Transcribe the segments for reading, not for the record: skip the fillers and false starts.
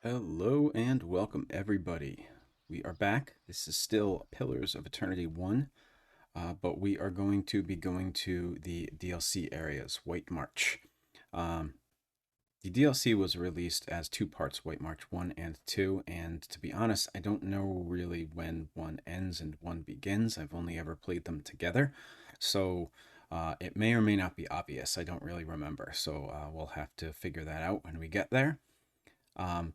Hello and welcome everybody. We are back. This is still Pillars of Eternity 1, but we are going to be going to the DLC areas, White March. The DLC was released as two parts, White March 1 and 2, and to be honest, I don't know really when one ends and one begins. I've only ever played them together, so it may or may not be obvious. I don't really remember, so we'll have to figure that out when we get there.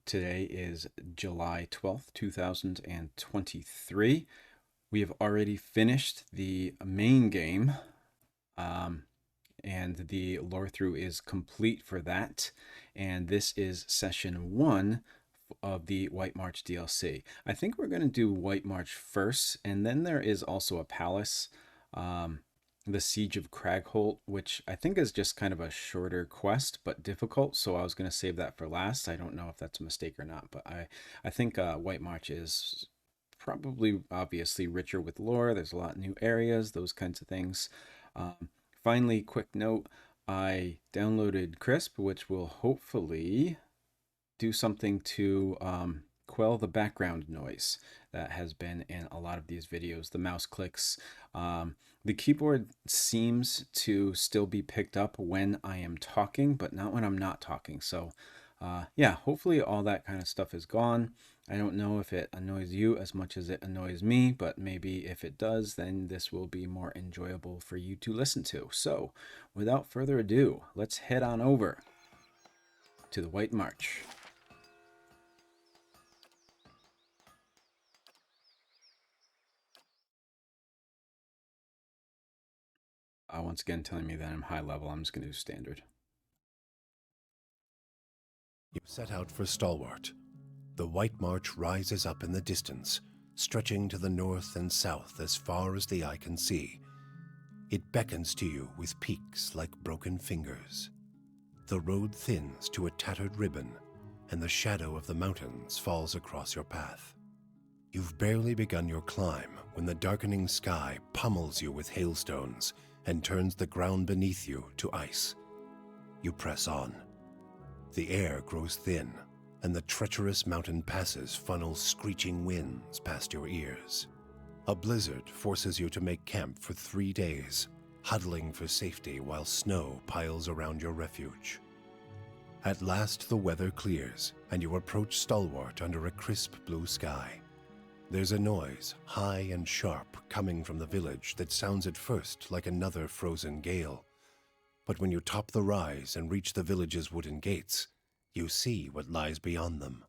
Today is July 12th, 2023. We have already finished the main game, and the Lorethrough is complete for that. And this is session 1 of the White March DLC. I think we're going to do White March first, and then there is also a palace. The Siege of Cragholt, which I think is just kind of a shorter quest, but difficult. So I was going to save that for last. I don't know if that's a mistake or not, but I think White March is probably obviously richer with lore. There's a lot of new areas, those kinds of things. Finally, quick note, I downloaded Crisp, which will hopefully do something to quell the background noise that has been in a lot of these videos, the mouse clicks. The keyboard seems to still be picked up when I am talking, but not when I'm not talking. So yeah, hopefully all that kind of stuff is gone. I don't know if it annoys you as much as it annoys me, but maybe if it does, then this will be more enjoyable for you to listen to. So without further ado, let's head on over to the White March. Once again, telling me that I'm high level, I'm just going to do standard. You set out for Stalwart. The White March rises up in the distance, stretching to the north and south as far as the eye can see. It beckons to you with peaks like broken fingers. The road thins to a tattered ribbon, and the shadow of the mountains falls across your path. You've barely begun your climb when the darkening sky pummels you with hailstones and turns the ground beneath you to ice. You press on. The air grows thin, and the treacherous mountain passes funnel screeching winds past your ears. A blizzard forces you to make camp for 3 days, huddling for safety while snow piles around your refuge. At last the weather clears, and you approach Stalwart under a crisp blue sky. There's a noise, high and sharp, coming from the village that sounds at first like another frozen gale. But when you top the rise and reach the village's wooden gates, you see what lies beyond them.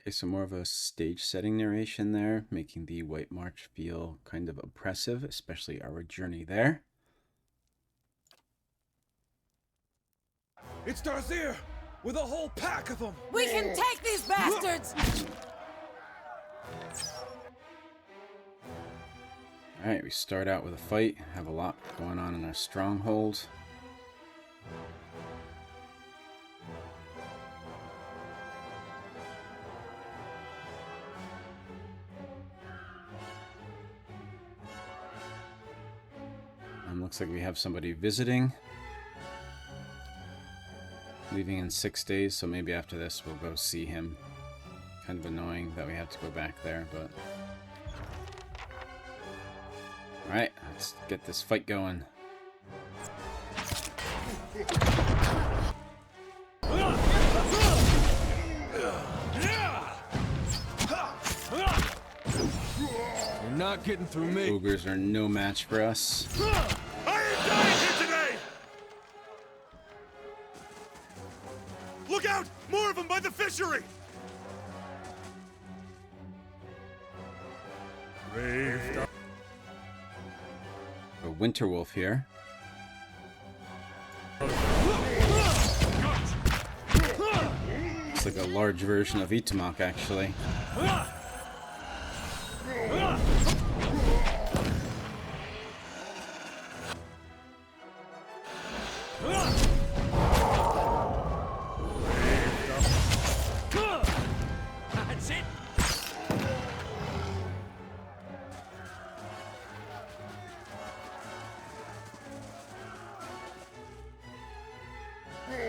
Okay, so more of a stage setting narration there, making the White March feel kind of oppressive, especially our journey there. It's Darzyr, with a whole pack of them! We can take these bastards! Alright, we start out with a fight, have a lot going on in our stronghold. Looks like we have somebody visiting. Leaving in 6 days, so maybe after this we'll go see him. Kind of annoying that we have to go back there, but... Alright, let's get this fight going. You're not getting through me. Ogres are no match for us. I ain't dying here today! Look out! More of them by the fishery! Brave. A winter wolf here. It's like a large version of Itamak, actually. That's it!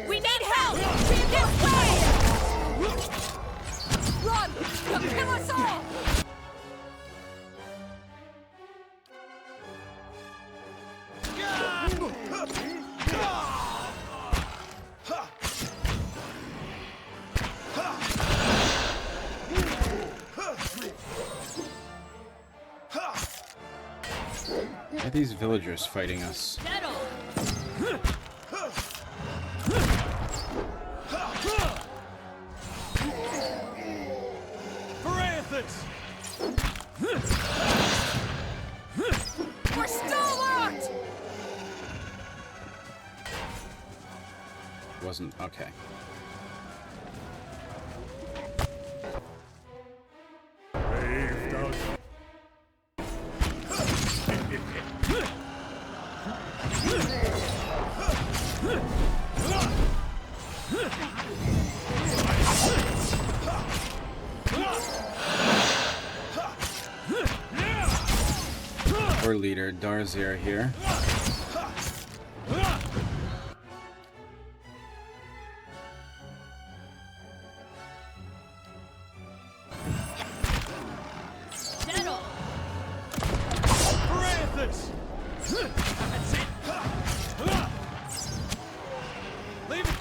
We need help! This way! are these villagers fighting us? For Athens! For Stalwart! Wasn't okay. Brave does. Our leader, Darzir here. For Athens! That's it! Leave it!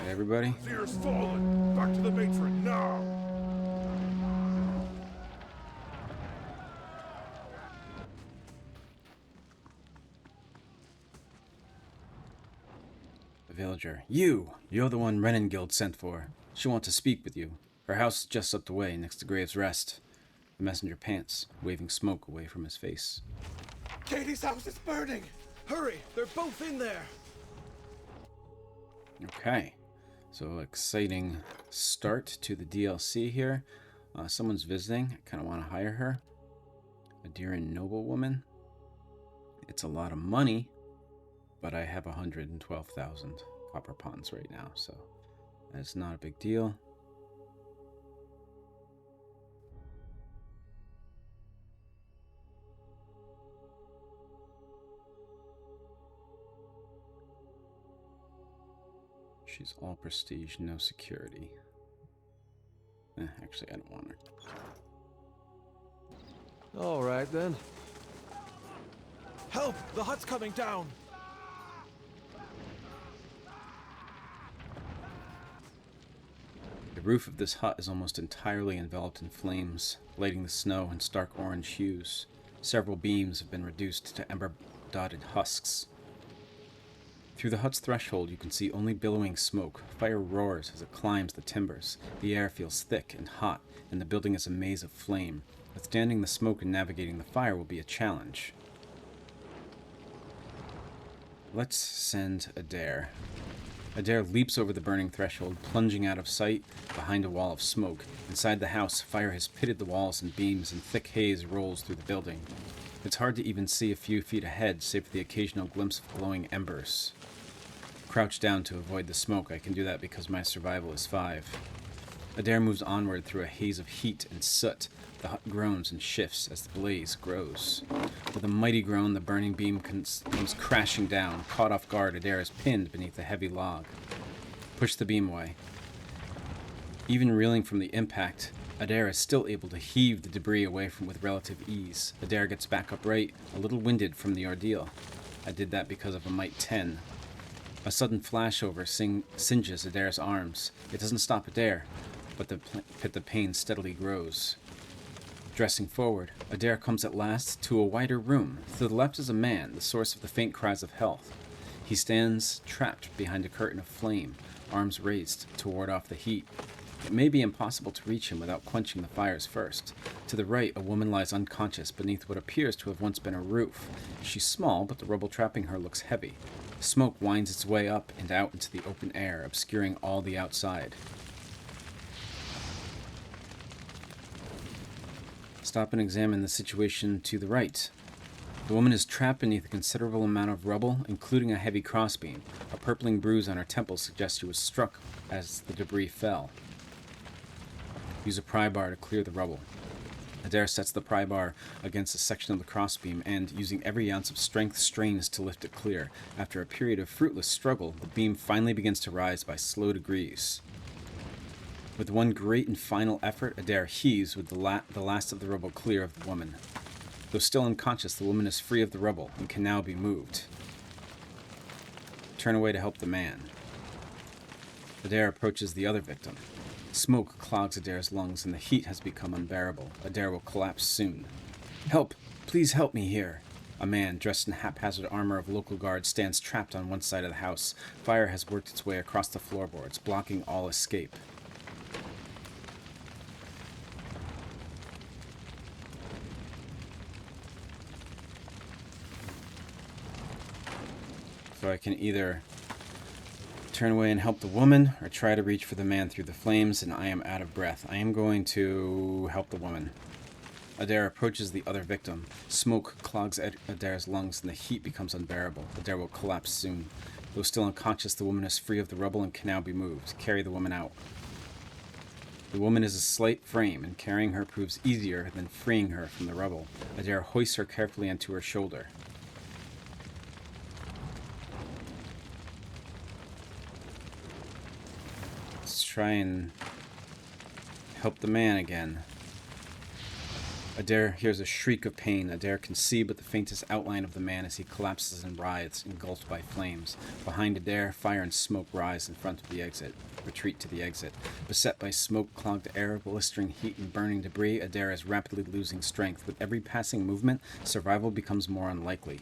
Hey, everybody. Fear's fallen! Back to the matron, now! The villager. You're the one Renengild sent for. She wants to speak with you. Her house is just up the way, next to Graves' Rest. The messenger pants, waving smoke away from his face. Katie's house is burning! Hurry! They're both in there! Okay. So, exciting start to the DLC here. Someone's visiting. I kind of want to hire her. A dear and noble woman. It's a lot of money, but I have 112,000 copper pawns right now, so that's not a big deal. She's all prestige, no security. Actually, I don't want her. All right, then. Help! The hut's coming down! The roof of this hut is almost entirely enveloped in flames, lighting the snow in stark orange hues. Several beams have been reduced to ember-dotted husks. Through the hut's threshold, you can see only billowing smoke. Fire roars as it climbs the timbers. The air feels thick and hot, and the building is a maze of flame. Withstanding the smoke and navigating the fire will be a challenge. Let's send Adair. Adair leaps over the burning threshold, plunging out of sight behind a wall of smoke. Inside the house, fire has pitted the walls and beams, and thick haze rolls through the building. It's hard to even see a few feet ahead, save for the occasional glimpse of glowing embers. Crouch down to avoid the smoke. I can do that because my survival is 5. Adair moves onward through a haze of heat and soot. The hut groans and shifts as the blaze grows. With a mighty groan, the burning beam comes crashing down. Caught off guard, Adair is pinned beneath a heavy log. Push the beam away. Even reeling from the impact, Adair is still able to heave the debris away with relative ease. Adair gets back upright, a little winded from the ordeal. I did that because of a might 10. A sudden flashover singes Adair's arms. It doesn't stop Adair, but the pain steadily grows. Dressing forward, Adair comes at last to a wider room. To the left is a man, the source of the faint cries of health. He stands trapped behind a curtain of flame, arms raised to ward off the heat. It may be impossible to reach him without quenching the fires first. To the right, a woman lies unconscious beneath what appears to have once been a roof. She's small, but the rubble trapping her looks heavy. Smoke winds its way up and out into the open air, obscuring all the outside. Stop and examine the situation to the right. The woman is trapped beneath a considerable amount of rubble, including a heavy crossbeam. A purpling bruise on her temple suggests she was struck as the debris fell. Use a pry bar to clear the rubble. Adair sets the pry bar against a section of the crossbeam and, using every ounce of strength, strains to lift it clear. After a period of fruitless struggle, the beam finally begins to rise by slow degrees. With one great and final effort, Adair heaves with the last of the rubble clear of the woman. Though still unconscious, the woman is free of the rubble and can now be moved. Turn away to help the man. Adair approaches the other victim. Smoke clogs Adair's lungs and the heat has become unbearable. Adair will collapse soon. Help! Please help me here! A man dressed in haphazard armor of local guards stands trapped on one side of the house. Fire has worked its way across the floorboards, blocking all escape. So I can either turn away and help the woman, or try to reach for the man through the flames, and I am out of breath. I am going to help the woman. Adair approaches the other victim. Smoke clogs Adair's lungs, and the heat becomes unbearable. Adair will collapse soon. Though still unconscious, the woman is free of the rubble and can now be moved. Carry the woman out. The woman is a slight frame, and carrying her proves easier than freeing her from the rubble. Adair hoists her carefully onto her shoulder. Let's try and help the man again. Adair hears a shriek of pain. Adair can see but the faintest outline of the man as he collapses and writhes, engulfed by flames. Behind Adair, fire and smoke rise in front of the exit. Retreat to the exit. Beset by smoke-clogged air, blistering heat, and burning debris, Adair is rapidly losing strength. With every passing movement, survival becomes more unlikely.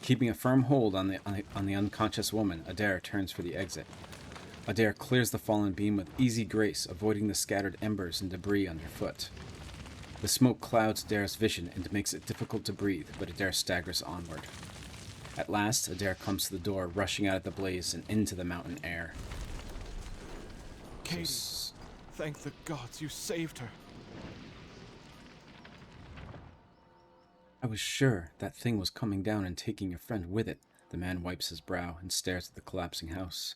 Keeping a firm hold on the unconscious woman, Adair turns for the exit. Adair clears the fallen beam with easy grace, avoiding the scattered embers and debris underfoot. The smoke clouds Adair's vision and makes it difficult to breathe, but Adair staggers onward. At last, Adair comes to the door, rushing out of the blaze and into the mountain air. Katie, thank the gods you saved her. I was sure that thing was coming down and taking your friend with it. The man wipes his brow and stares at the collapsing house.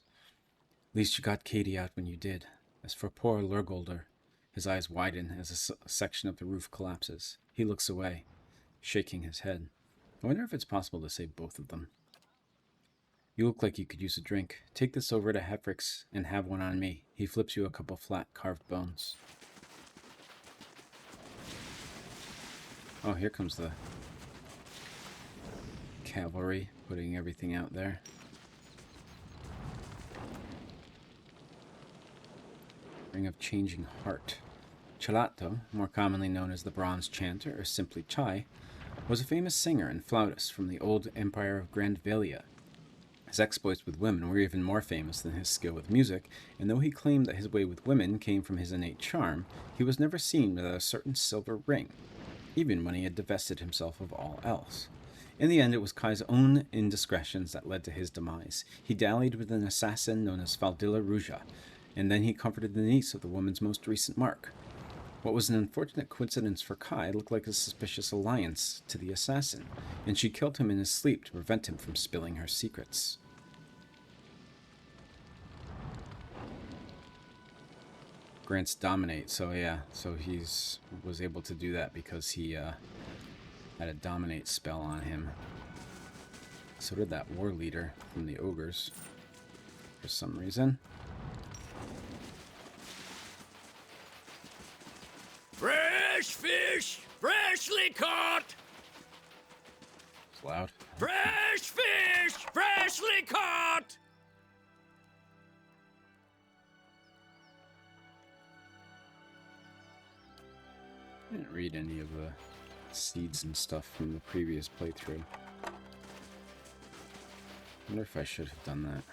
At least you got Katie out when you did. As for poor Lurgolder, his eyes widen as a section of the roof collapses. He looks away, shaking his head. I wonder if it's possible to save both of them. You look like you could use a drink. Take this over to Hefrick's and have one on me. He flips you a couple flat carved bones. Oh, here comes the cavalry, putting everything out there. Ring of Changing Heart. Celato, more commonly known as the Bronze Chanter or simply Chai, was a famous singer and flautist from the old empire of Grandvalia. His exploits with women were even more famous than his skill with music, and though he claimed that his way with women came from his innate charm, he was never seen without a certain silver ring, even when he had divested himself of all else. In the end, it was Kai's own indiscretions that led to his demise. He dallied with an assassin known as Faldilla Ruja, and then he comforted the niece of the woman's most recent mark. What was an unfortunate coincidence for Kai looked like a suspicious alliance to the assassin, and she killed him in his sleep to prevent him from spilling her secrets. Grants dominate, so yeah, so he's was able to do that because he had a dominate spell on him. So did that war leader from the ogres, for some reason. Fresh fish, freshly caught. It's loud. Fresh fish, freshly caught. I didn't read any of the seeds and stuff from the previous playthrough. I wonder if I should have done that.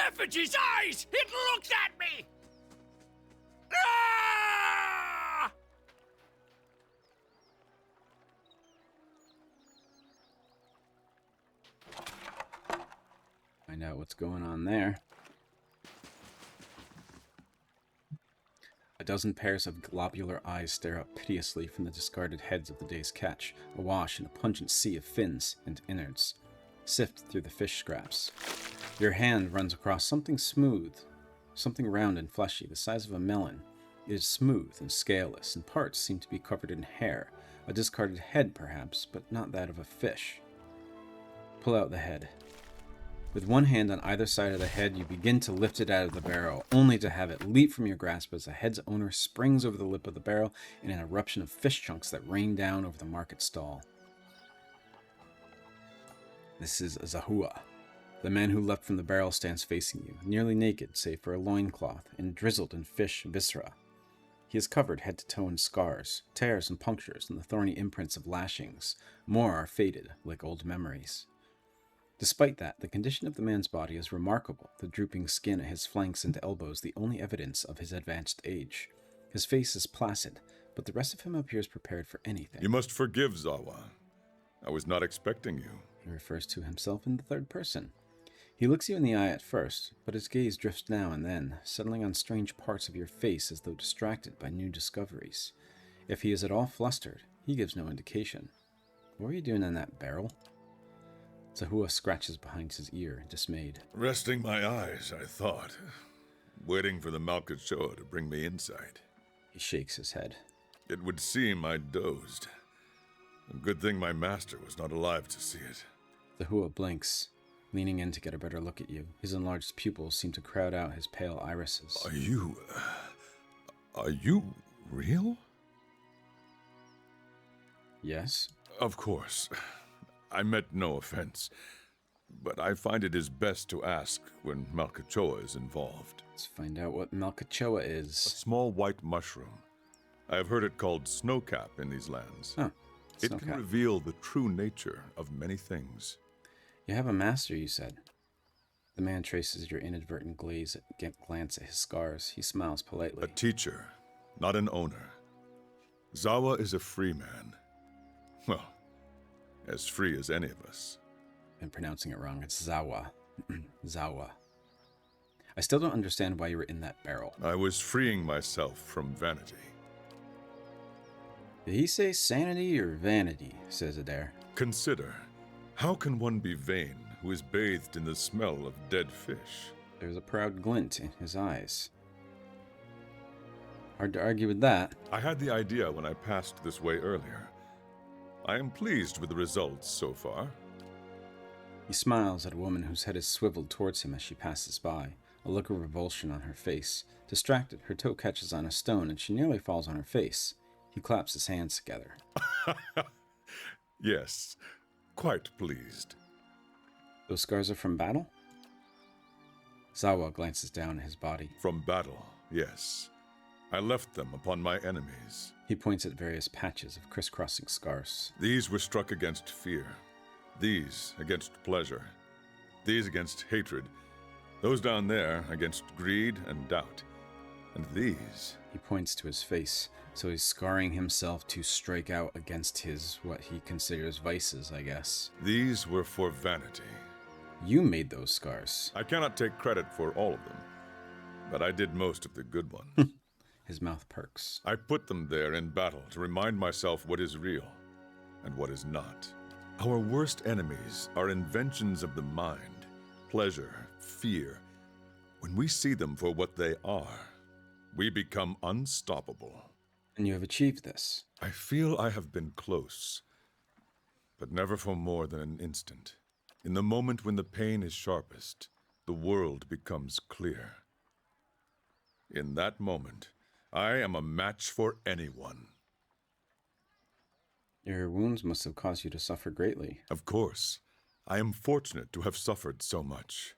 Effigy's eyes! It looks at me! Ah! Find out what's going on there. A dozen pairs of globular eyes stare up piteously from the discarded heads of the day's catch, awash in a pungent sea of fins and innards. Sift through the fish scraps. Your hand runs across something smooth, something round and fleshy, the size of a melon. It is smooth and scaleless, and parts seem to be covered in hair. A discarded head, perhaps, but not that of a fish. Pull out the head. With one hand on either side of the head, you begin to lift it out of the barrel, only to have it leap from your grasp as the head's owner springs over the lip of the barrel in an eruption of fish chunks that rain down over the market stall. This is Zahua, The man who leapt from the barrel stands facing you, nearly naked save for a loincloth and drizzled in fish viscera. He is covered head to toe in scars, tears and punctures, and the thorny imprints of lashings. More are faded, like old memories. Despite that, the condition of the man's body is remarkable, the drooping skin at his flanks and elbows the only evidence of his advanced age. His face is placid, but the rest of him appears prepared for anything. You must forgive, Zawa. I was not expecting you. He refers to himself in the third person. He looks you in the eye at first, but his gaze drifts now and then, settling on strange parts of your face as though distracted by new discoveries. If he is at all flustered, he gives no indication. What were you doing in that barrel? Zahua scratches behind his ear, dismayed. Resting my eyes, I thought. Waiting for the Malkachoa to bring me insight. He shakes his head. It would seem I dozed. A good thing my master was not alive to see it. Zahua blinks, leaning in to get a better look at you. His enlarged pupils seem to crowd out his pale irises. Are you real? Yes? Of course. I meant no offense. But I find it is best to ask when Malkachoa is involved. Let's find out what Malkachoa A is. small white mushroom. I have heard it called snowcap in these lands. Huh. It can Snowcap. reveal the true nature of many things. You have a master, you said. The man traces your inadvertent glance at his scars. He smiles politely. A teacher, not an owner. Zawa is a free man. Well, as free as any of us. I'm pronouncing it wrong. It's Zawa. Zawa. I still don't understand why you were in that barrel. I was freeing myself from vanity. Did he say sanity or vanity? Says Adair. Consider, how can one be vain who is bathed in the smell of dead fish? There's a proud glint in his eyes. Hard to argue with that. I had the idea when I passed this way earlier. I am pleased with the results so far. He smiles at a woman whose head is swiveled towards him as she passes by, a look of revulsion on her face. Distracted, her toe catches on a stone and she nearly falls on her face. He claps his hands together. Yes, quite pleased. Those scars are from battle? Zawa glances down at his body. From battle, yes. I left them upon my enemies. He points at various patches of crisscrossing scars. These were struck against fear. These against pleasure. These against hatred. Those down there against greed and doubt. And these... He points to his face, so he's scarring himself to strike out against his, what he considers vices, I guess. These were for vanity. You made those scars. I cannot take credit for all of them, but I did most of the good ones. His mouth perks. I put them there in battle to remind myself what is real and what is not. Our worst enemies are inventions of the mind, pleasure, fear. When we see them for what they are, we become unstoppable. And you have achieved this. I feel I have been close, but never for more than an instant. In the moment when the pain is sharpest, the world becomes clear. In that moment, I am a match for anyone. Your wounds must have caused you to suffer greatly. Of course, I am fortunate to have suffered so much.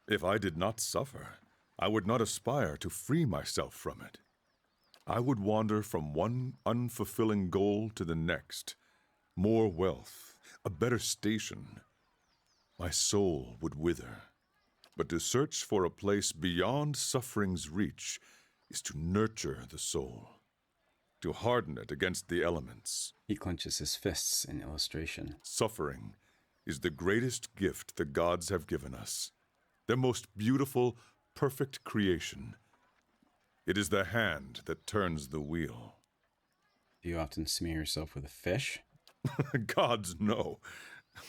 If I did not suffer, I would not aspire to free myself from it. I would wander from one unfulfilling goal to the next. More wealth, a better station. My soul would wither. But to search for a place beyond suffering's reach is to nurture the soul, to harden it against the elements. He clenches his fists in illustration. Suffering is the greatest gift the gods have given us, their most beautiful, perfect creation. It is the hand that turns the wheel. Do you often smear yourself with a fish? Gods, no.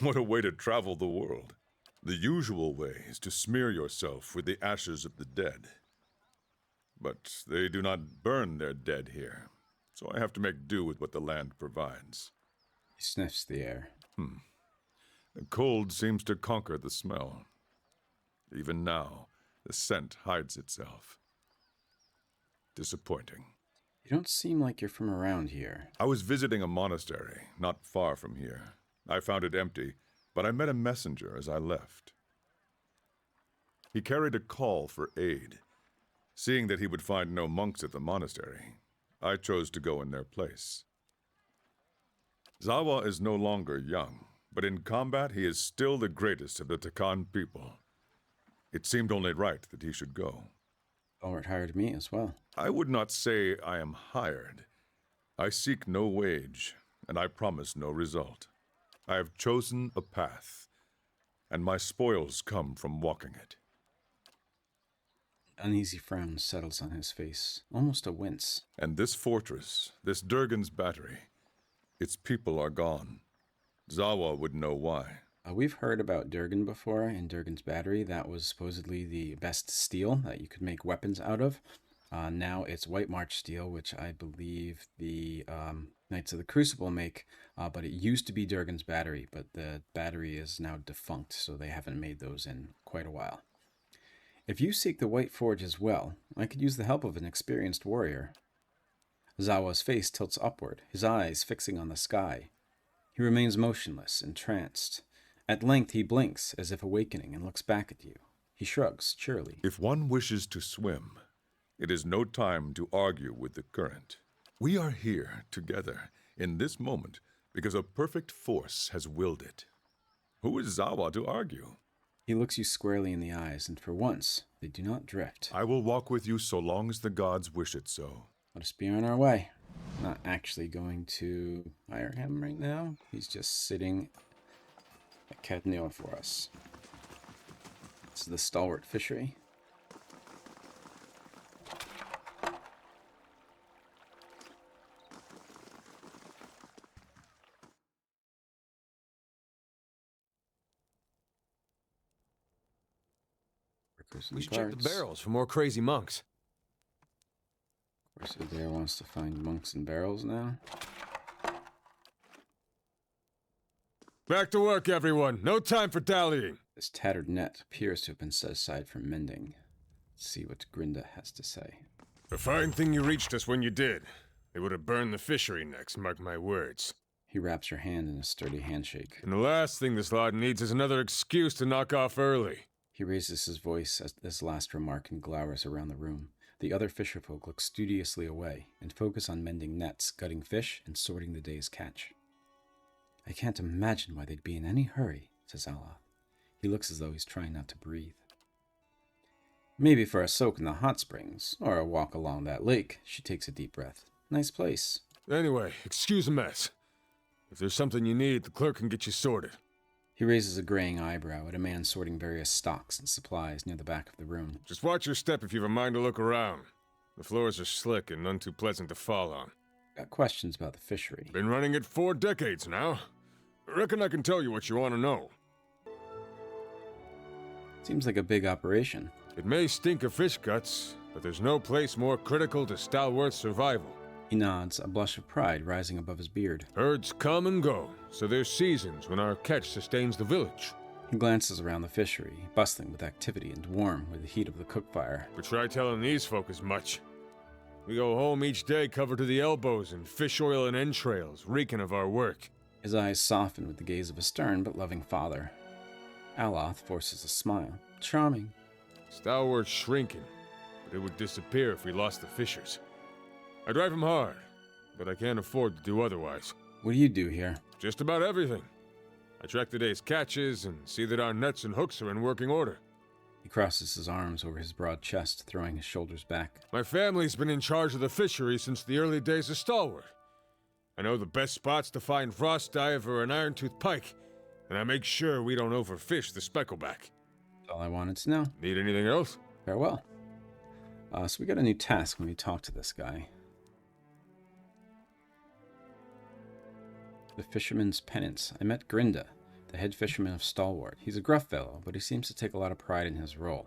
What a way to travel the world. The usual way is to smear yourself with the ashes of the dead. But they do not burn their dead here, so I have to make do with what the land provides. He sniffs the air. The cold seems to conquer the smell. Even now, the scent hides itself. Disappointing. You don't seem like you're from around here. I was visiting a monastery not far from here. I found it empty, but I met a messenger as I left. He carried a call for aid. Seeing that he would find no monks at the monastery, I chose to go in their place. Zawa is no longer young, but in combat he is still the greatest of the Takan people. It seemed only right that he should go. Stalwart hired me as well. I would not say I am hired. I seek no wage, and I promise no result. I have chosen a path, and my spoils come from walking it. An uneasy frown settles on his face, almost a wince. And this fortress, this Durgan's battery, its people are gone. Zawa would know why. We've heard about Durgan before, and Durgan's battery. That was supposedly the best steel that you could make weapons out of. Now it's White March steel, which I believe the Knights of the Crucible make, but it used to be Durgan's battery, but the battery is now defunct, so they haven't made those in quite a while. If you seek the White Forge as well, I could use the help of an experienced warrior. Zawa's face tilts upward, his eyes fixing on the sky. He remains motionless, entranced. At length he blinks, as if awakening, and looks back at you. He shrugs, cheerily. If one wishes to swim, it is no time to argue with the current. We are here together, in this moment, because a perfect force has willed it. Who is Zawa to argue? He looks you squarely in the eyes, and for once, they do not drift. I will walk with you so long as the gods wish it so. Let us be on our way. Not actually going to hire him right now. He's just sitting at Cadnil for us. This is the Stalwart fishery. We should check the barrels for more crazy monks. Of course, Adair wants to find monks in barrels now. Back to work, everyone. No time for dallying. This tattered net appears to have been set aside for mending. Let's see what Grinda has to say. A fine thing you reached us when you did. They would have burned the fishery next, mark my words. He wraps your hand in a sturdy handshake. And the last thing this lot needs is another excuse to knock off early. He raises his voice at this last remark and glowers around the room. The other fisherfolk look studiously away and focus on mending nets, gutting fish, and sorting the day's catch. I can't imagine why they'd be in any hurry, says Allah. He looks as though he's trying not to breathe. Maybe for a soak in the hot springs, or a walk along that lake. She takes a deep breath. Nice place. Anyway, excuse the mess. If there's something you need, the clerk can get you sorted. He raises a graying eyebrow at a man sorting various stocks and supplies near the back of the room. Just watch your step if you've a mind to look around. The floors are slick and none too pleasant to fall on. Got questions about the fishery. Been running it 4 decades now. Reckon I can tell you what you want to know. Seems like a big operation. It may stink of fish guts, but there's no place more critical to Stalwart's survival. He nods, a blush of pride rising above his beard. Herds come and go, so there's seasons when our catch sustains the village. He glances around the fishery, bustling with activity and warm with the heat of the cook fire. But try telling these folk as much. We go home each day covered to the elbows in fish oil and entrails, reeking of our work. His eyes soften with the gaze of a stern but loving father. Aloth forces a smile. Charming. Stalwart's shrinking, but it would disappear if we lost the fishers. I drive him hard, but I can't afford to do otherwise. What do you do here? Just about everything. I track the day's catches and see that our nets and hooks are in working order. He crosses his arms over his broad chest, throwing his shoulders back. My family's been in charge of the fishery since the early days of Stalwart. I know the best spots to find frost dive or an iron-toothed pike, and I make sure we don't overfish the speckleback. That's all I wanted to know. Need anything else? Farewell. So we got a new task when we talk to this guy. The Fisherman's Penance. I met Grinda, the head fisherman of Stalwart. He's a gruff fellow, but he seems to take a lot of pride in his role.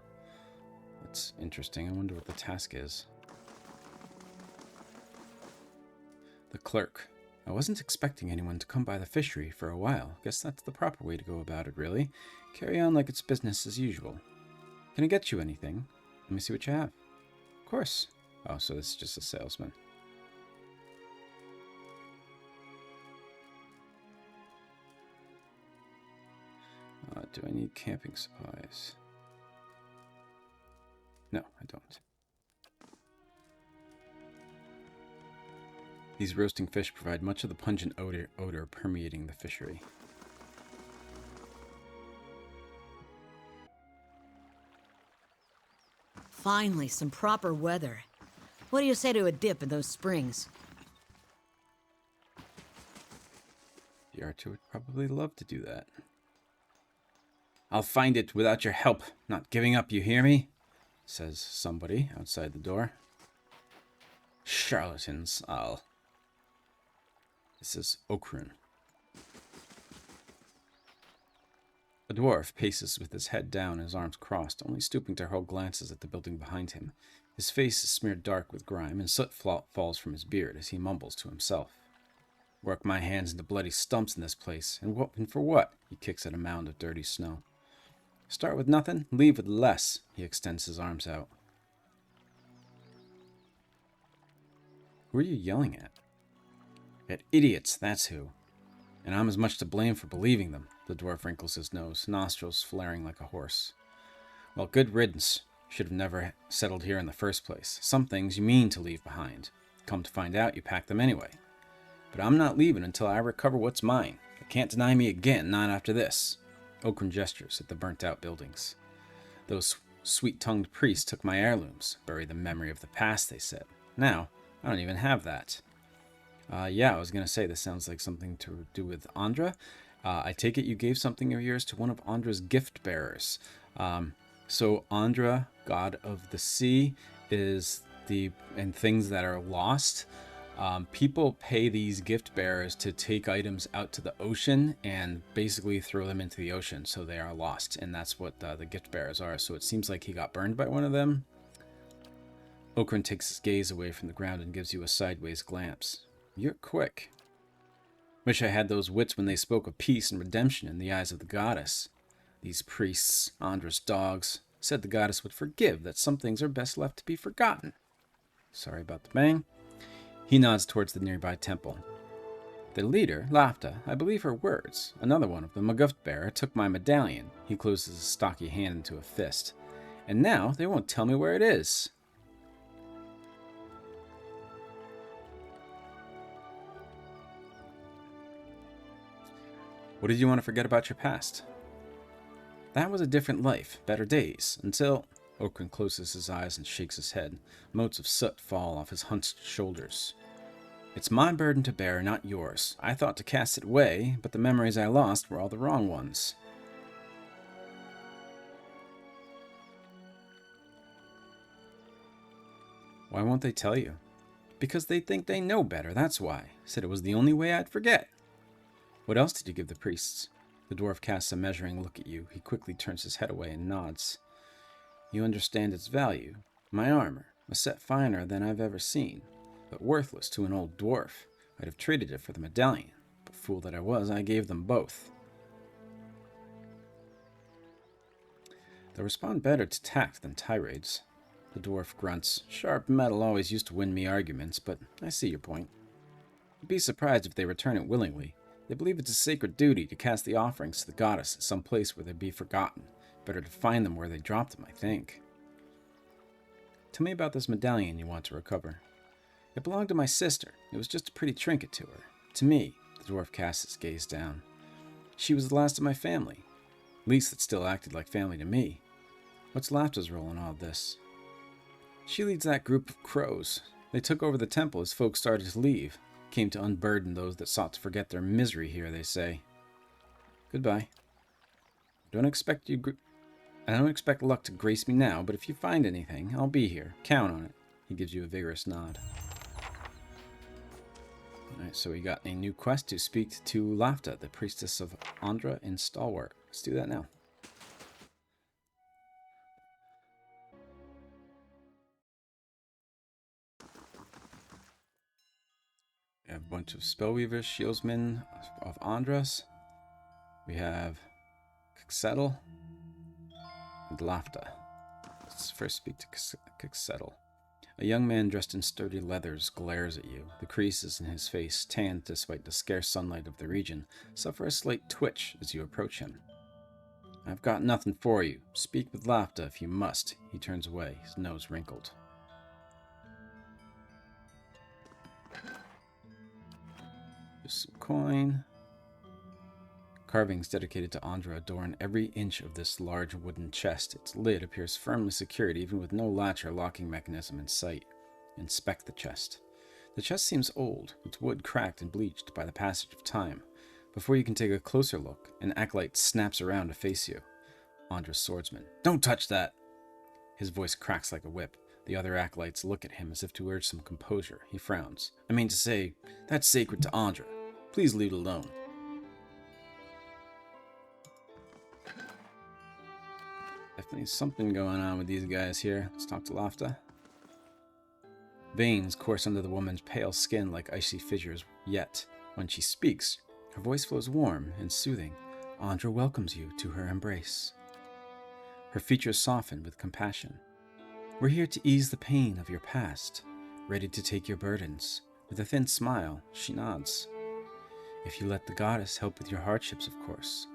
That's interesting. I wonder what the task is. The clerk. I wasn't expecting anyone to come by the fishery for a while. Guess that's the proper way to go about it, really. Carry on like it's business as usual. Can I get you anything? Let me see what you have. Of course. Oh, so this is just a salesman. Do I need camping supplies? No, I don't. These roasting fish provide much of the pungent odor permeating the fishery. Finally, some proper weather. What do you say to a dip in those springs? The archer would probably love to do that. I'll find it without your help. Not giving up, you hear me? Says somebody outside the door. Charlatans, This is Okrun. A dwarf paces with his head down and his arms crossed, only stooping to hurl glances at the building behind him. His face is smeared dark with grime, and soot falls from his beard as he mumbles to himself. Work my hands into bloody stumps in this place, and for what? He kicks at a mound of dirty snow. Start with nothing, leave with less. He extends his arms out. Who are you yelling at? At idiots, that's who. And I'm as much to blame for believing them. The dwarf wrinkles his nose, nostrils flaring like a horse. Well, good riddance. Should have never settled here in the first place. Some things you mean to leave behind. Come to find out, you pack them anyway. But I'm not leaving until I recover what's mine. You can't deny me again, not after this. Okrun gestures at the burnt-out buildings. Those sweet-tongued priests took my heirlooms, buried the memory of the past, they said. Now, I don't even have that. Yeah, I was going to say, this sounds like something to do with Andra. I take it you gave something of yours to one of Andra's gift bearers. So Andra, god of the sea, is and things that are lost. People pay these gift bearers to take items out to the ocean and basically throw them into the ocean so they are lost. And that's what the gift bearers are. So it seems like he got burned by one of them. Okrun takes his gaze away from the ground and gives you a sideways glance. You're quick. Wish I had those wits when they spoke of peace and redemption in the eyes of the goddess. These priests, Andra's dogs, said the goddess would forgive, that some things are best left to be forgotten. Sorry about the bang. He nods towards the nearby temple. The leader, Lafta, I believe her words. Another one of them, a gift bearer, took my medallion. He closes his stocky hand into a fist. And now they won't tell me where it is. What did you want to forget about your past? That was a different life, better days, until... Okrun closes his eyes and shakes his head. Motes of soot fall off his hunched shoulders. It's my burden to bear, not yours. I thought to cast it away, but the memories I lost were all the wrong ones. Why won't they tell you? Because they think they know better, that's why. Said it was the only way I'd forget. What else did you give the priests? The dwarf casts a measuring look at you. He quickly turns his head away and nods. You understand its value. My armor, a set finer than I've ever seen, but worthless to an old dwarf. I'd have traded it for the medallion, but fool that I was, I gave them both. They'll respond better to tact than tirades. The dwarf grunts. Sharp metal always used to win me arguments, but I see your point. You'd be surprised if they return it willingly. They believe it's a sacred duty to cast the offerings to the goddess at some place where they'd be forgotten. Better to find them where they dropped them, I think. Tell me about this medallion you want to recover. It belonged to my sister. It was just a pretty trinket to her. To me, the dwarf casts his gaze down. She was the last of my family. At least it still acted like family to me. What's Lafta's role in all this? She leads that group of crows. They took over the temple as folks started to leave. Came to unburden those that sought to forget their misery here, they say. Goodbye. I don't expect luck to grace me now, but if you find anything, I'll be here. Count on it. He gives you a vigorous nod. Alright, so we got a new quest to speak to Lafta, the priestess of Andra in Stalwart. Let's do that now. We have a bunch of spellweavers, shieldsmen of Andras. We have Kixetl and Lafta. Let's first speak to Kixetl. A young man dressed in sturdy leathers glares at you. The creases in his face, tanned despite the scarce sunlight of the region, suffer a slight twitch as you approach him. I've got nothing for you. Speak with laughter if you must. He turns away, his nose wrinkled. Just some coin. Carvings dedicated to Andra adorn every inch of this large wooden chest. Its lid appears firmly secured, even with no latch or locking mechanism in sight. Inspect the chest. The chest seems old, its wood cracked and bleached by the passage of time. Before you can take a closer look, an acolyte snaps around to face you. Andra's swordsman. Don't touch that! His voice cracks like a whip. The other acolytes look at him as if to urge some composure. He frowns. I mean to say, that's sacred to Andra. Please leave it alone. Definitely something going on with these guys here. Let's talk to Lafta. Veins course under the woman's pale skin like icy fissures, yet, when she speaks, her voice flows warm and soothing. Andra welcomes you to her embrace. Her features soften with compassion. We're here to ease the pain of your past, ready to take your burdens. With a thin smile, she nods. If you let the goddess help with your hardships, of course.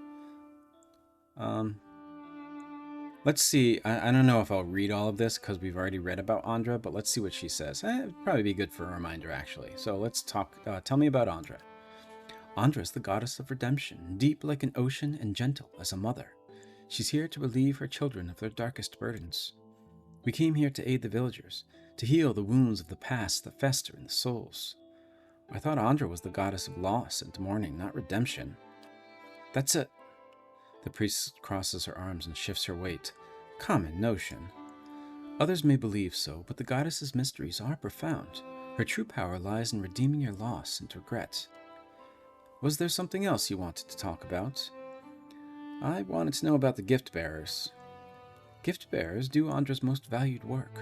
Let's see. I don't know if I'll read all of this because we've already read about Andra, but let's see what she says. It'd probably be good for a reminder, actually. So let's talk. Tell me about Andra. Andra is the goddess of redemption, deep like an ocean and gentle as a mother. She's here to relieve her children of their darkest burdens. We came here to aid the villagers, to heal the wounds of the past that fester in the souls. I thought Andra was the goddess of loss and mourning, not redemption. That's it. The priest crosses her arms and shifts her weight. Common notion. Others may believe so, but the goddess's mysteries are profound. Her true power lies in redeeming your loss and regret. Was there something else you wanted to talk about? I wanted to know about the gift bearers. Gift bearers do Andra's most valued work.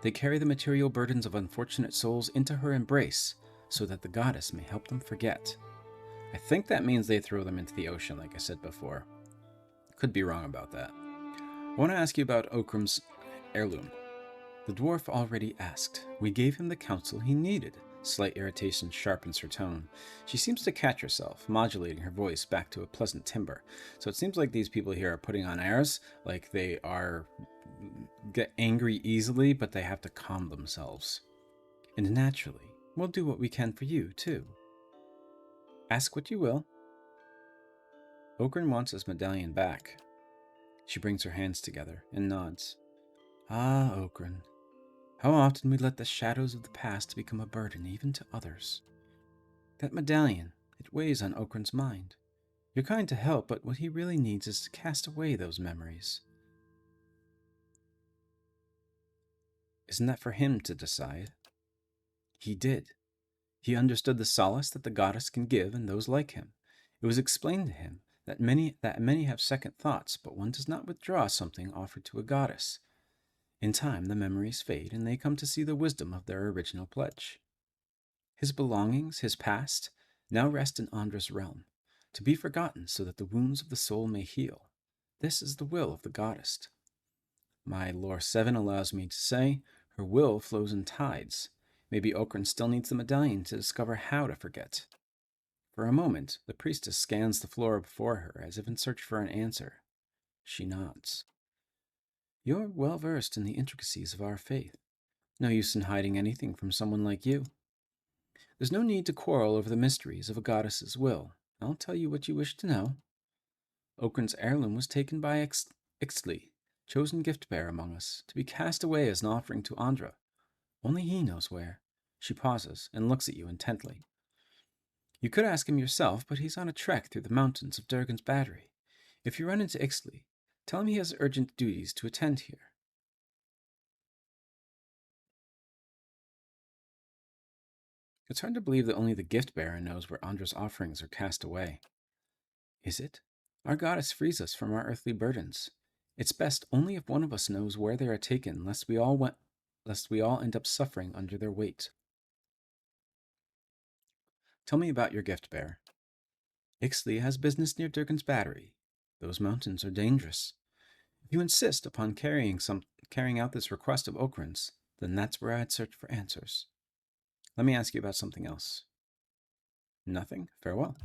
They carry the material burdens of unfortunate souls into her embrace, so that the goddess may help them forget. I think that means they throw them into the ocean, like I said before. Could be wrong about that. I want to ask you about Okram's heirloom. The dwarf already asked. We gave him the counsel he needed. Slight irritation sharpens her tone. She seems to catch herself, modulating her voice back to a pleasant timbre. So it seems like these people here are putting on airs, like they get angry easily, but they have to calm themselves. And naturally, we'll do what we can for you, too. Ask what you will. Ogren wants his medallion back. She brings her hands together and nods. Ah, Ogren. How often we let the shadows of the past become a burden even to others. That medallion, it weighs on Ogren's mind. You're kind to help, but what he really needs is to cast away those memories. Isn't that for him to decide? He did. He understood the solace that the goddess can give and those like him. It was explained to him that many have second thoughts, but one does not withdraw something offered to a goddess. In time, the memories fade, and they come to see the wisdom of their original pledge. His belongings, his past, now rest in Andra's realm, to be forgotten so that the wounds of the soul may heal. This is the will of the goddess. My lore 7 allows me to say, her will flows in tides. Maybe Okran still needs the medallion to discover how to forget. For a moment, the priestess scans the floor before her as if in search for an answer. She nods. You're well versed in the intricacies of our faith. No use in hiding anything from someone like you. There's no need to quarrel over the mysteries of a goddess's will. I'll tell you what you wish to know. Okran's heirloom was taken by Ixtli, chosen gift-bearer among us, to be cast away as an offering to Andra. Only he knows where. She pauses and looks at you intently. You could ask him yourself, but he's on a trek through the mountains of Durgan's Battery. If you run into Ixtli, tell him he has urgent duties to attend here. It's hard to believe that only the gift-bearer knows where Andra's offerings are cast away. Is it? Our goddess frees us from our earthly burdens. It's best only if one of us knows where they are taken, lest we all end up suffering under their weight. Tell me about your gift-bearer. Ixtli has business near Durgan's Battery. Those mountains are dangerous. If you insist upon carrying out this request of Okran's, then that's where I'd search for answers. Let me ask you about something else. Nothing? Farewell.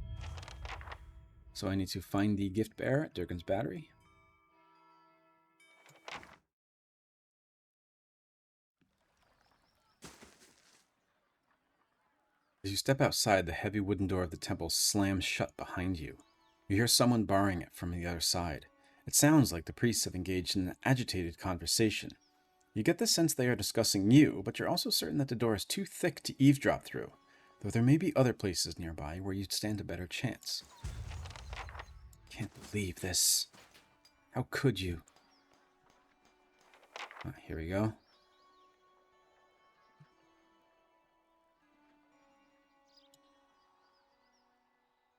So I need to find the gift bearer at Durgan's Battery. As you step outside, the heavy wooden door of the temple slams shut behind you. You hear someone barring it from the other side. It sounds like the priests have engaged in an agitated conversation. You get the sense they are discussing you, but you're also certain that the door is too thick to eavesdrop through, though there may be other places nearby where you'd stand a better chance. Can't believe this. How could you? Here we go.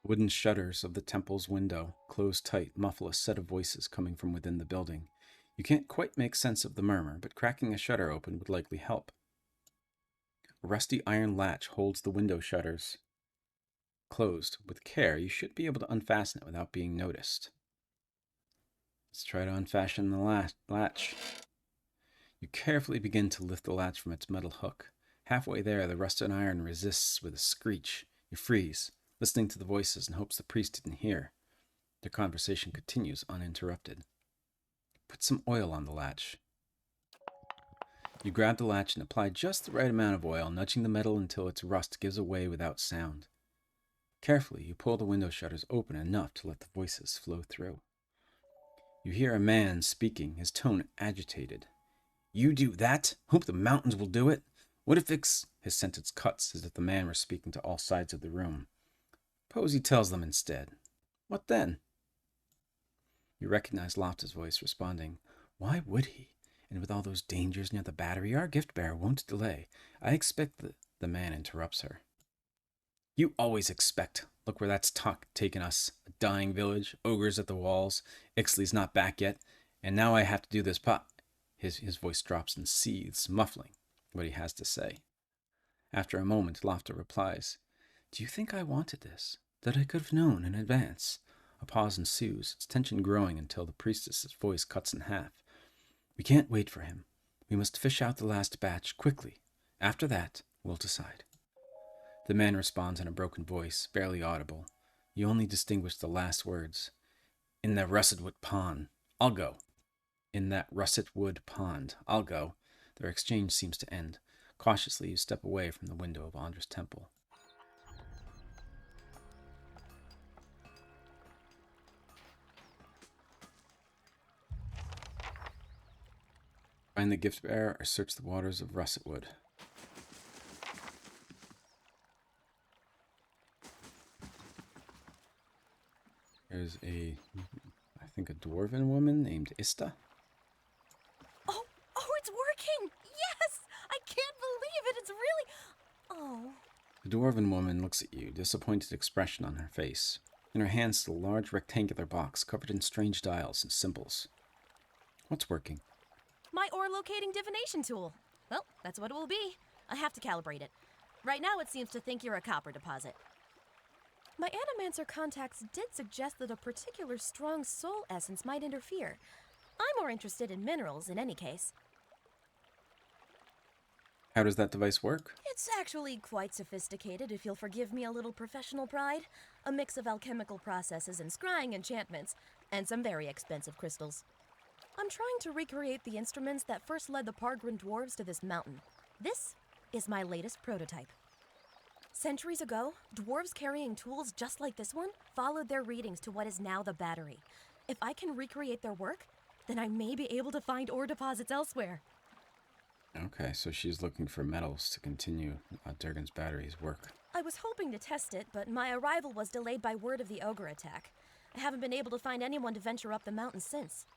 Wooden shutters of the temple's window, closed tight, muffle a set of voices coming from within the building. You can't quite make sense of the murmur, but cracking a shutter open would likely help. A rusty iron latch holds the window shutters closed. With care, you should be able to unfasten it without being noticed. Let's try to unfasten the latch. You carefully begin to lift the latch from its metal hook. Halfway there, the rusted iron resists with a screech. You freeze, listening to the voices in hopes the priest didn't hear. Their conversation continues uninterrupted. Put some oil on the latch. You grab the latch and apply just the right amount of oil, nudging the metal until its rust gives away without sound. Carefully, you pull the window shutters open enough to let the voices flow through. You hear a man speaking, his tone agitated. You do that? Hope the mountains will do it? What if it's... His sentence cuts as if the man were speaking to all sides of the room. Posey tells them instead. What then? You recognize Lofta's voice responding. Why would he? And with all those dangers near the battery, our gift bearer won't delay. I expect the man interrupts her. You always expect. Look where that's taken us. A dying village, ogres at the walls, Ixley's not back yet, and now I have to do this His voice drops and seethes, muffling what he has to say. After a moment, Lofta replies, Do you think I wanted this? That I could have known in advance? A pause ensues, its tension growing until the priestess's voice cuts in half. We can't wait for him. We must fish out the last batch quickly. After that, we'll decide. The man responds in a broken voice, barely audible. You only distinguish the last words. In the russet wood pond. I'll go. In that russet wood pond. I'll go. Their exchange seems to end. Cautiously, you step away from the window of Andra's temple. Find the gift bearer or search the waters of Russetwood. There's I think a dwarven woman named Ista. Oh, it's working! Yes! I can't believe it! It's really... Oh. The dwarven woman looks at you, disappointed expression on her face. In her hands is a large rectangular box covered in strange dials and symbols. What's working? My ore locating divination tool. Well, that's what it will be. I have to calibrate it. Right now it seems to think you're a copper deposit. My Animancer contacts did suggest that a particular strong soul essence might interfere. I'm more interested in minerals in any case. How does that device work? It's actually quite sophisticated, if you'll forgive me a little professional pride. A mix of alchemical processes and scrying enchantments, and some very expensive crystals. I'm trying to recreate the instruments that first led the Pargrin dwarves to this mountain. This is my latest prototype. Centuries ago, dwarves carrying tools just like this one followed their readings to what is now the battery. If I can recreate their work, then I may be able to find ore deposits elsewhere. Okay, so she's looking for metals to continue Durgan's battery's work. I was hoping to test it, but my arrival was delayed by word of the ogre attack. I haven't been able to find anyone to venture up the mountain since.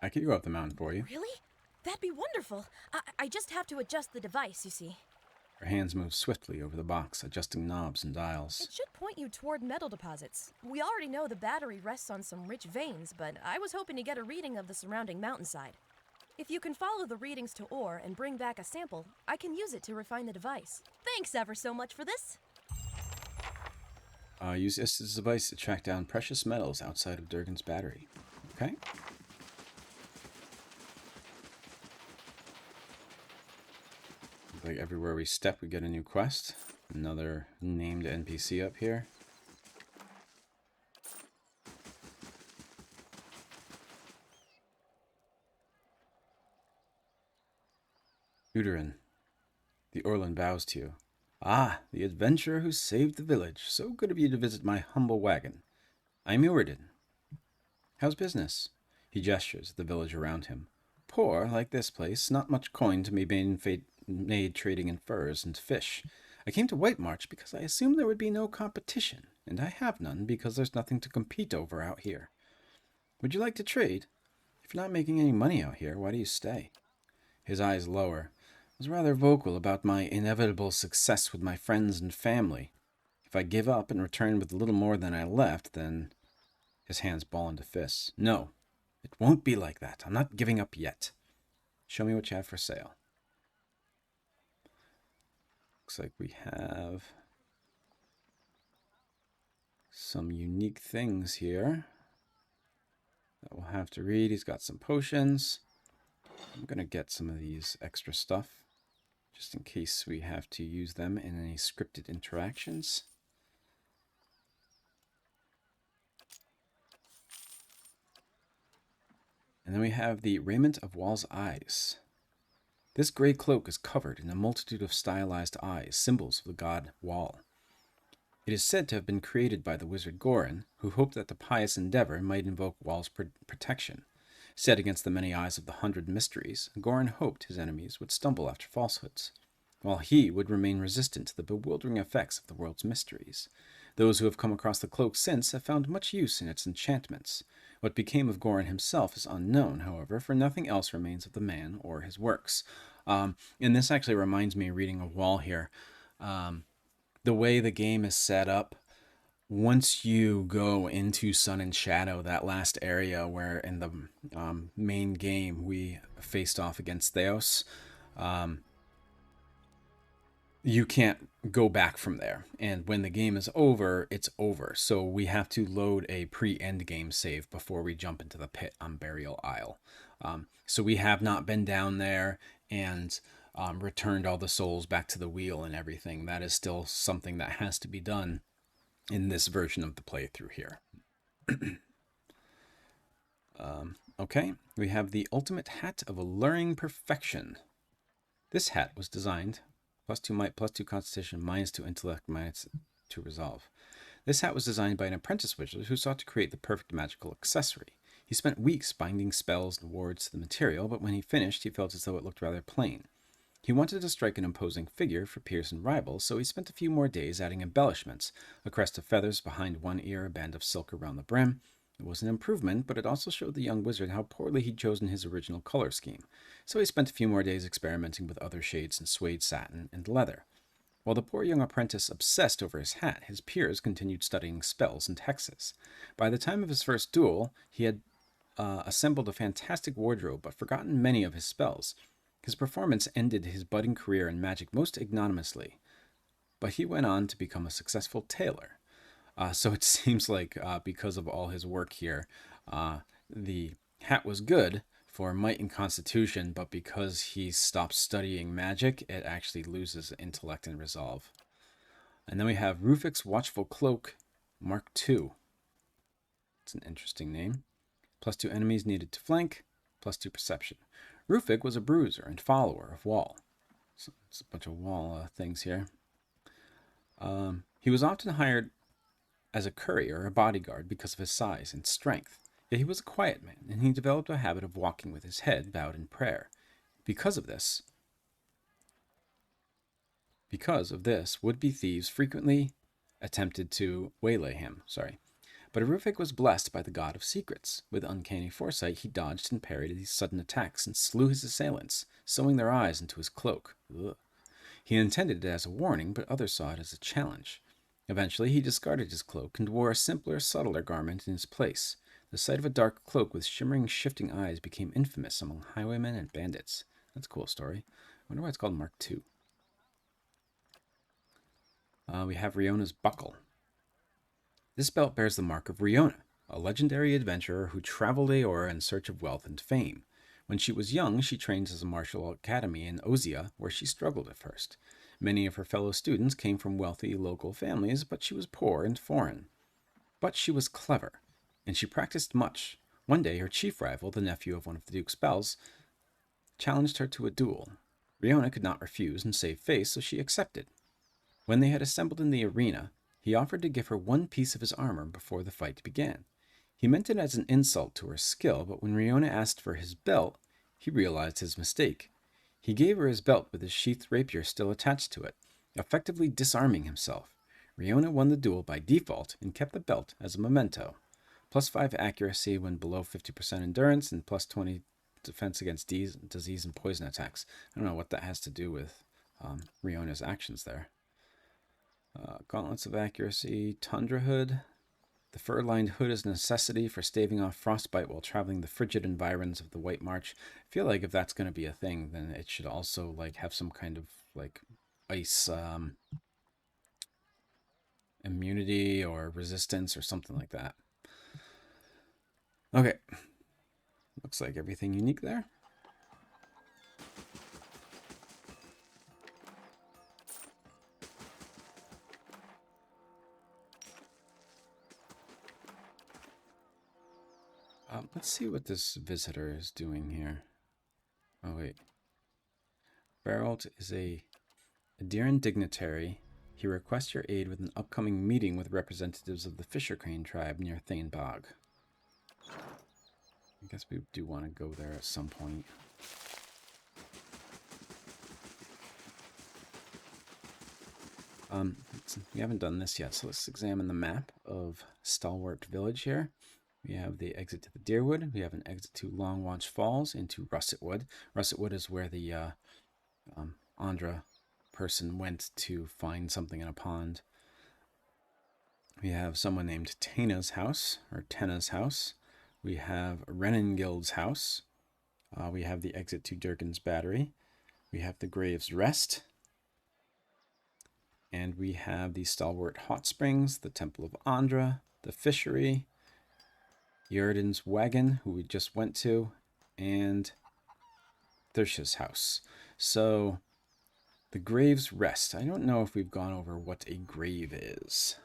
I could go up the mountain for you. Really? That'd be wonderful. I just have to adjust the device, you see. Her hands move swiftly over the box, adjusting knobs and dials. It should point you toward metal deposits. We already know the battery rests on some rich veins, but I was hoping to get a reading of the surrounding mountainside. If you can follow the readings to ore and bring back a sample, I can use it to refine the device. Thanks ever so much for this. Use Ista's device to track down precious metals outside of Durgan's battery. Okay? Like everywhere we step, we get a new quest. Another named NPC up here. Uterin. The Orlan bows to you. Ah, the adventurer who saved the village. So good of you to visit my humble wagon. I'm Uridan. How's business? He gestures at the village around him. Poor, like this place, not much coin to be made trading in furs and fish. I came to White March because I assumed there would be no competition, and I have none because there's nothing to compete over out here. Would you like to trade? If you're not making any money out here, why do you stay? His eyes lower. I was rather vocal about my inevitable success with my friends and family. If I give up and return with a little more than I left, then... His hands ball into fists. No, it won't be like that. I'm not giving up yet. Show me what you have for sale. Looks like we have some unique things here that we'll have to read. He's got some potions. I'm going to get some of these extra stuff just in case we have to use them in any scripted interactions. And then we have the Raiment of Wall's Eyes. This gray cloak is covered in a multitude of stylized eyes, symbols of the god Wall. It is said to have been created by the wizard Gorin, who hoped that the pious endeavor might invoke Wall's protection. Set against the many eyes of the 100 mysteries, Gorin hoped his enemies would stumble after falsehoods, while he would remain resistant to the bewildering effects of the world's mysteries. Those who have come across the cloak since have found much use in its enchantments. What became of Gorin himself is unknown, however, for nothing else remains of the man or his works. And this actually reminds me, reading a Wall here, the way the game is set up, once you go into Sun and Shadow, that last area where in the main game we faced off against Theos, you can't go back from there. And when the game is over, it's over. So we have to load a pre-end game save before we jump into the pit on Burial Isle. So we have not been down there and returned all the souls back to the wheel and everything. That is still something that has to be done in this version of the playthrough here. Okay, we have the Ultimate Hat of Alluring Perfection. This hat was designed +2 might, +2 constitution, -2 intellect, -2 resolve. This hat was designed by an apprentice wizard who sought to create the perfect magical accessory. He spent weeks binding spells and wards to the material, but when he finished, he felt as though it looked rather plain. He wanted to strike an imposing figure for peers and rivals, so he spent a few more days adding embellishments, a crest of feathers behind one ear, a band of silk around the brim. It was an improvement, but it also showed the young wizard how poorly he'd chosen his original color scheme, so he spent a few more days experimenting with other shades in suede, satin, and leather. While the poor young apprentice obsessed over his hat, his peers continued studying spells and hexes. By the time of his first duel, he had assembled a fantastic wardrobe, but forgotten many of his spells. His performance ended his budding career in magic most ignominiously, but he went on to become a successful tailor. So it seems like because of all his work here, the hat was good for might and constitution, but because he stopped studying magic, it actually loses intellect and resolve. And then we have Rufik's Watchful Cloak, Mark II. It's an interesting name. +2 enemies needed to flank, +2 perception. Rufik was a bruiser and follower of Wall. So it's a bunch of Wall things here. He was often hired as a courier or a bodyguard because of his size and strength. Yet he was a quiet man, and he developed a habit of walking with his head bowed in prayer. Because of this, would-be thieves frequently attempted to waylay him. But Rufik was blessed by the god of secrets. With uncanny foresight, he dodged and parried these sudden attacks and slew his assailants, sewing their eyes into his cloak. Ugh. He intended it as a warning, but others saw it as a challenge. Eventually, he discarded his cloak and wore a simpler, subtler garment in its place. The sight of a dark cloak with shimmering, shifting eyes became infamous among highwaymen and bandits. That's a cool story. I wonder why it's called Mark II. We have Riona's Buckle. This belt bears the mark of Riona, a legendary adventurer who traveled Aora in search of wealth and fame. When she was young, she trained as a martial academy in Ozia, where she struggled at first. Many of her fellow students came from wealthy local families, but she was poor and foreign. But she was clever, and she practiced much. One day, her chief rival, the nephew of one of the Duke's bells, challenged her to a duel. Riona could not refuse and save face, so she accepted. When they had assembled in the arena, he offered to give her one piece of his armor before the fight began. He meant it as an insult to her skill, but when Riona asked for his belt, he realized his mistake. He gave her his belt with his sheathed rapier still attached to it, effectively disarming himself. Riona won the duel by default and kept the belt as a memento. +5 accuracy when below 50% endurance, and +20 defense against disease and poison attacks. I don't know what that has to do with Riona's actions there. Gauntlets of accuracy, Tundra Hood. The fur-lined hood is a necessity for staving off frostbite while traveling the frigid environs of the White March. I feel like if that's going to be a thing, then it should also like have some kind of like ice immunity or resistance or something like that. Okay. Looks like everything unique there. Let's see what this visitor is doing here. Oh, wait. Barrelt is a Adiran dignitary. He requests your aid with an upcoming meeting with representatives of the Fisher Crane tribe near Thane Bog. I guess we do want to go there at some point. We haven't done this yet, so let's examine the map of Stalwart Village here. We have the exit to the Deerwood. We have an exit to Long Watch Falls into Russet Wood. Russet Wood is where the Andra person went to find something in a pond. We have someone named Tena's house, or Tena's house. We have Renengild's house. We have the exit to Durgan's Battery. We have the Graves Rest. And we have the Stalwart Hot Springs, the Temple of Andra, the Fishery, Yuridan's Wagon, who we just went to, and Thirsha's house. So, the Graves Rest. I don't know if we've gone over what a grave is.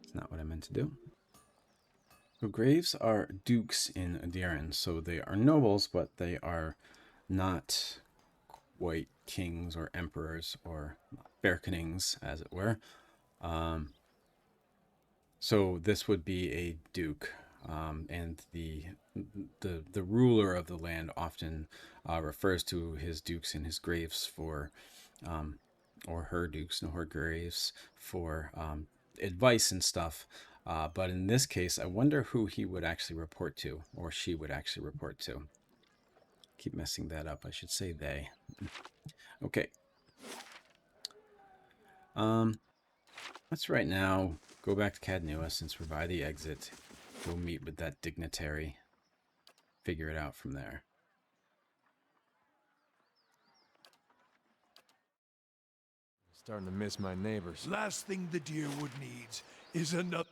It's not what I meant to do. So graves are dukes in Adiran, so they are nobles, but they are not white kings or emperors or Berkenings, as it were. So this would be a duke, and the ruler of the land often refers to his dukes and his graves for, or her dukes and her graves for advice and stuff. But in this case, I wonder who he would actually report to, or she would actually report to. Keep messing that up. I should say they. Okay. Let's right now go back to Cadnua since we're by the exit. Go meet with that dignitary. Figure it out from there. Starting to miss my neighbors. Last thing the Deerwood needs is another...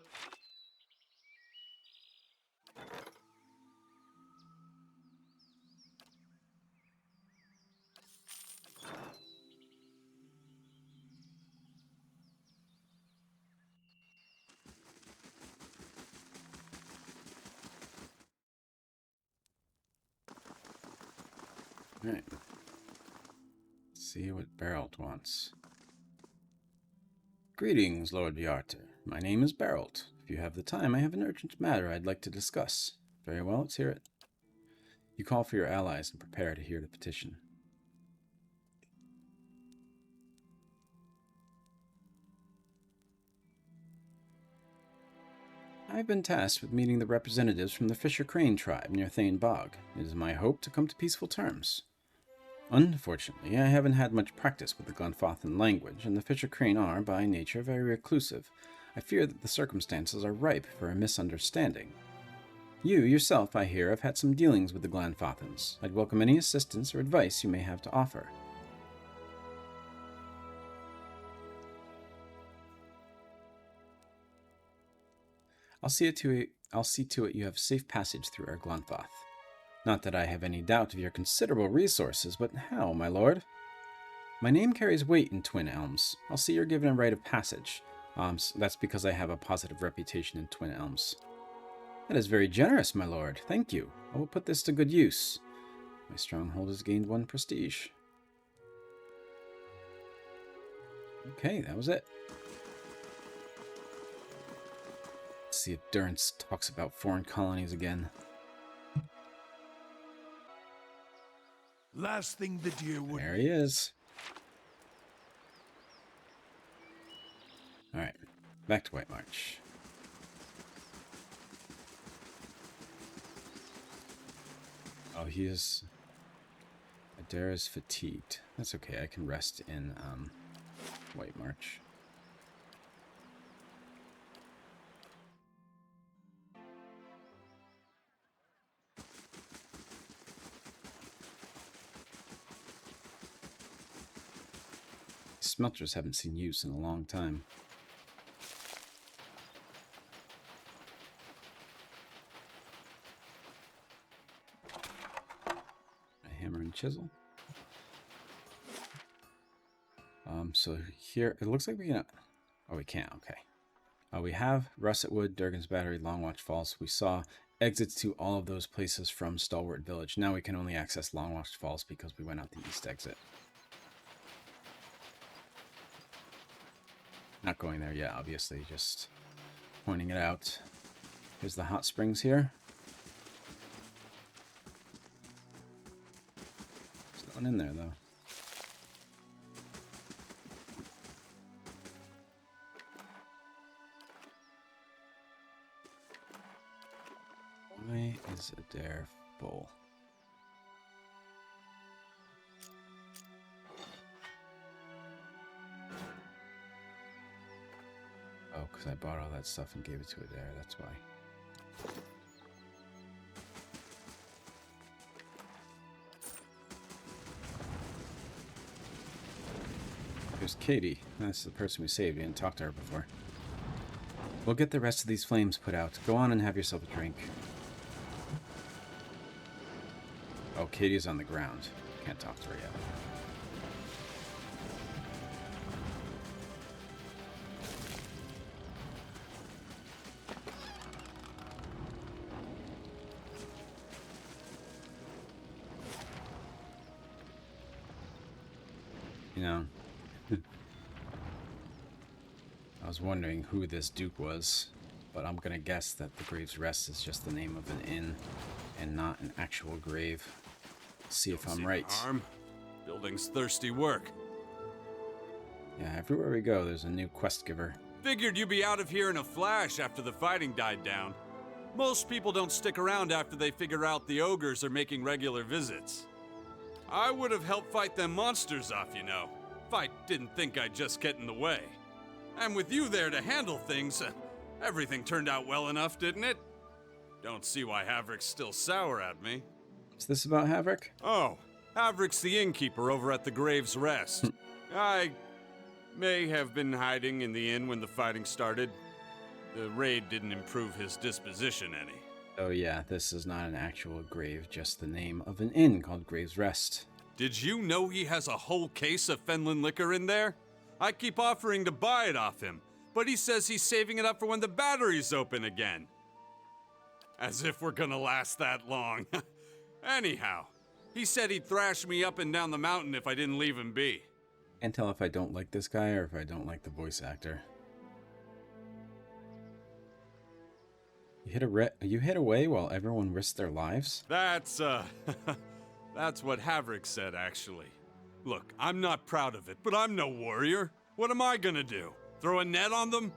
All right. Let's see what Barrelt wants. Greetings, Lord Viarter. My name is Barrelt. If you have the time, I have an urgent matter I'd like to discuss. Very well, let's hear it. You call for your allies and prepare to hear the petition. I've been tasked with meeting the representatives from the Fisher Crane tribe near Thane Bog. It is my hope to come to peaceful terms. Unfortunately, I haven't had much practice with the Glenfathan language, and the Fisher Crane are, by nature, very reclusive. I fear that the circumstances are ripe for a misunderstanding. You, yourself, I hear, have had some dealings with the Glenfathans. I'd welcome any assistance or advice you may have to offer. I'll see to it you have safe passage through our Glenfath. Not that I have any doubt of your considerable resources, but how, my lord? My name carries weight in Twin Elms. I'll see you're given a right of passage. That's because I have a positive reputation in Twin Elms. That is very generous, my lord. Thank you. I will put this to good use. My stronghold has gained 1 prestige. Okay, that was it. Let's see if Durrance talks about foreign colonies again. Last thing the deer would There he is. Alright, back to White March. Oh, he is... Adair is fatigued. That's okay, I can rest in White March. Smelters haven't seen use in a long time. A hammer and chisel. So here, it looks like we can... Oh, we can't, okay. We have Russet Wood, Durgan's Battery, Longwatch Falls. We saw exits to all of those places from Stalwart Village. Now we can only access Longwatch Falls because we went out the east exit. Not going there yet, obviously, just pointing it out. Here's the hot springs here. There's no one in there, though. Why is Adair full? Oh, because I bought all that stuff and gave it to Adair, that's why. There's Katie. That's the person we saved. We didn't talk to her before. We'll get the rest of these flames put out. Go on and have yourself a drink. Oh, Katie's on the ground. Can't talk to her yet. You know, I was wondering who this Duke was, but I'm gonna guess that the Grave's Rest is just the name of an inn and not an actual grave. See if I'm right. Harm. Building's thirsty work. Yeah, everywhere we go, there's a new quest giver. Figured you'd be out of here in a flash after the fighting died down. Most people don't stick around after they figure out the ogres are making regular visits. I would have helped fight them monsters off, you know, if I didn't think I'd just get in the way. And with you there to handle things, everything turned out well enough, didn't it? Don't see why Havrick's still sour at me. What's this about Havrick? Oh, Havrick's the innkeeper over at the Grave's Rest. I may have been hiding in the inn when the fighting started. The raid didn't improve his disposition any. Oh yeah, this is not an actual grave, just the name of an inn called Grave's Rest. Did you know he has a whole case of Fenland liquor in there? I keep offering to buy it off him, but he says he's saving it up for when the battery's open again. As if we're gonna last that long. Anyhow, he said he'd thrash me up and down the mountain if I didn't leave him be. Can't tell if I don't like this guy or if I don't like the voice actor. You hit away while everyone risked their lives? That's that's what Havrick said, actually. Look, I'm not proud of it, but I'm no warrior. What am I gonna do? Throw a net on them?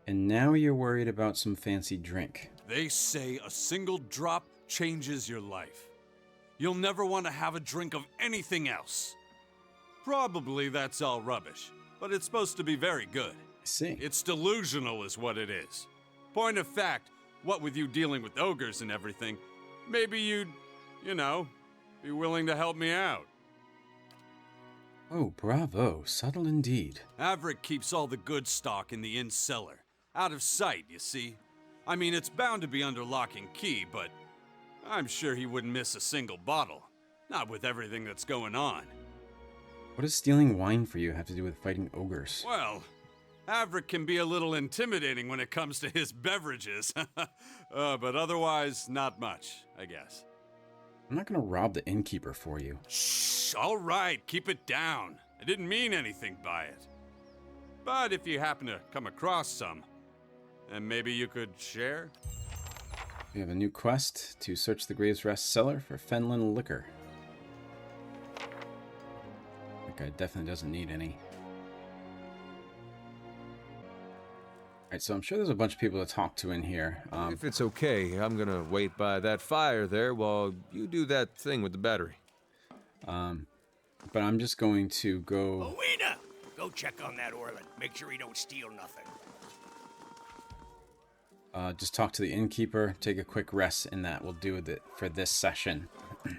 And now you're worried about some fancy drink. They say a single drop changes your life. You'll never want to have a drink of anything else. Probably that's all rubbish, but it's supposed to be very good. I see. It's delusional is what it is. Point of fact, what with you dealing with ogres and everything, maybe you'd, you know, be willing to help me out. Oh, bravo. Subtle indeed. Havrick keeps all the good stock in the inn cellar. Out of sight, you see. I mean, it's bound to be under lock and key, but I'm sure he wouldn't miss a single bottle. Not with everything that's going on. What does stealing wine for you have to do with fighting ogres? Well, Havrick can be a little intimidating when it comes to his beverages. But otherwise, not much, I guess. I'm not gonna rob the innkeeper for you. Shh, all right, keep it down. I didn't mean anything by it. But if you happen to come across some, then maybe you could share? We have a new quest to search the Graves Rest cellar for Fenland liquor. That guy definitely doesn't need any. Alright, so I'm sure there's a bunch of people to talk to in here. If it's okay, I'm gonna wait by that fire there while you do that thing with the battery. But I'm just going to go... Owena! Go check on that Orland. Make sure he don't steal nothing. just talk to the innkeeper, take a quick rest, and that will do it for this session.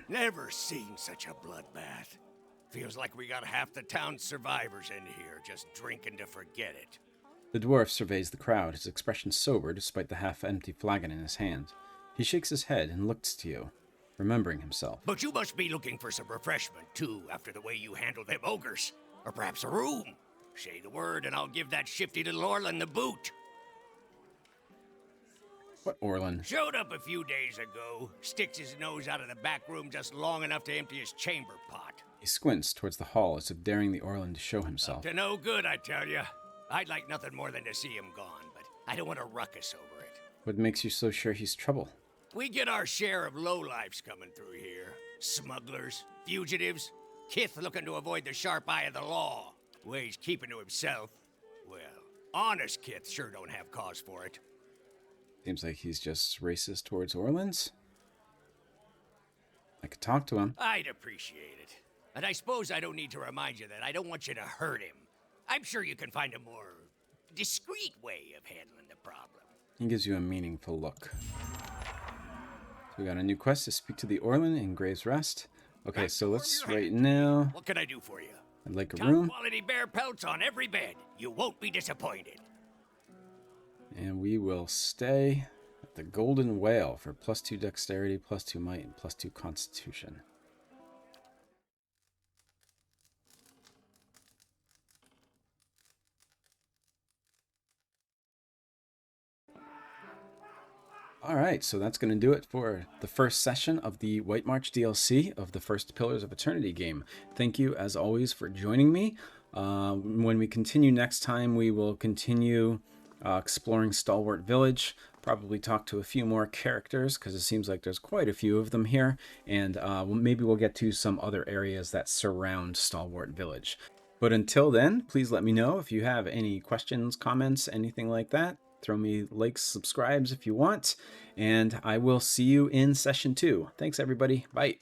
Never seen such a bloodbath. Feels like we got half the town's survivors in here, just drinking to forget it. The dwarf surveys the crowd, his expression sober despite the half-empty flagon in his hand. He shakes his head and looks to you, remembering himself. But you must be looking for some refreshment, too, after the way you handled them ogres. Or perhaps a room. Say the word and I'll give that shifty little Orland the boot. What Orland? Showed up a few days ago. Sticks his nose out of the back room just long enough to empty his chamber pot. He squints towards the hall as if daring the Orland to show himself. Up to no good, I tell you. I'd like nothing more than to see him gone, but I don't want a ruckus over it. What makes you so sure he's trouble? We get our share of lowlifes coming through here. Smugglers, fugitives, Kith looking to avoid the sharp eye of the law. Way he's keeping to himself. Well, honest Kith sure don't have cause for it. Seems like he's just racist towards Orlands. I could talk to him. I'd appreciate it. And I suppose I don't need to remind you that I don't want you to hurt him. I'm sure you can find a more discreet way of handling the problem. He gives you a meaningful look. So we got a new quest to speak to the Orland in Graves Rest. Okay, so let's right now. What can I do for you? I'd like a Top room. quality bear pelts on every bed. You won't be disappointed. And we will stay at the Golden Whale for +2 dexterity, +2 might, and +2 constitution. Alright, so that's going to do it for the first session of the White March DLC of the first Pillars of Eternity game. Thank you, as always, for joining me. When we continue next time, we will continue exploring Stalwart Village, probably talk to a few more characters, because it seems like there's quite a few of them here, and maybe we'll get to some other areas that surround Stalwart Village. But until then, please let me know if you have any questions, comments, anything like that. Throw me likes, subscribes if you want, and I will see you in session 2. Thanks, everybody. Bye.